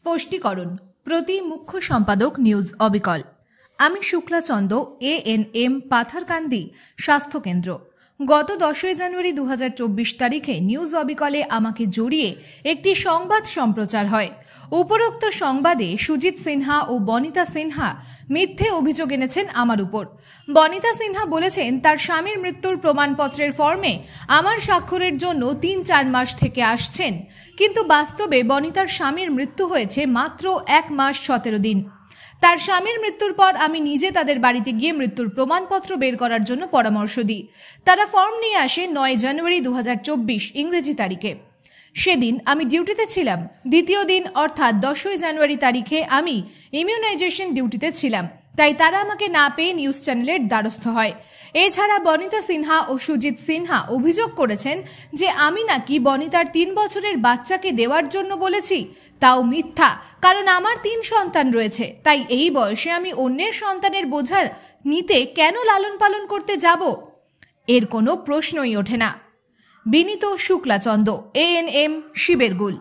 স্পষ্টীকরণ প্রতি মুখ্য সম্পাদক নিউজ অবিকল। আমি শুক্লাচন্দ ANM পাথারকান্দি স্বাস্থ্যকেন্দ্র। গত 10 জানুয়ারি 2024 তারিখে নিউজ অবিকলে আমাকে জড়িয়ে একটি সংবাদ সম্প্রচার হয়। উপরোক্ত সংবাদে সুজিত সিনহা ও বনিতা সিনহা মিথ্যে অভিযোগ এনেছেন আমার উপর। বনিতা সিনহা বলেছেন তার স্বামীর মৃত্যুর প্রমাণপত্রের ফর্মে আমার স্বাক্ষরের জন্য 3-4 মাস থেকে আসছেন, কিন্তু বাস্তবে বনিতার স্বামীর মৃত্যু হয়েছে মাত্র 1 মাস 17 দিন। তার স্বামীর মৃত্যুর পর আমি নিজে তাদের বাড়িতে গিয়ে মৃত্যুর প্রমাণপত্র বের করার জন্য পরামর্শ দিই। তারা ফর্ম নিয়ে আসে 9 জানুয়ারি 2024 ইংরেজি তারিখে। সেদিন আমি ডিউটিতে ছিলাম। দ্বিতীয় দিন অর্থাৎ 10 জানুয়ারি তারিখে আমি ইমিউনাইজেশন ডিউটিতে ছিলাম, তাই তারা আমাকে না পেয়ে নিউজ চ্যানেলের দ্বারস্থ হয়। এছাড়া বনিতা সিনহা ও সুজিত সিনহা অভিযোগ করেছেন যে আমি নাকি বনিতার 3 বছরের বাচ্চাকে দেওয়ার জন্য বলেছি। তাও মিথ্যা, কারণ আমার 3 সন্তান রয়েছে, তাই এই বয়সে আমি অন্যের সন্তানের বোঝা নিতে কেন লালন পালন করতে যাব? এর কোনো প্রশ্নই ওঠে না। বিনীত শুক্লাচন্দ, ANM শিবেরগুল।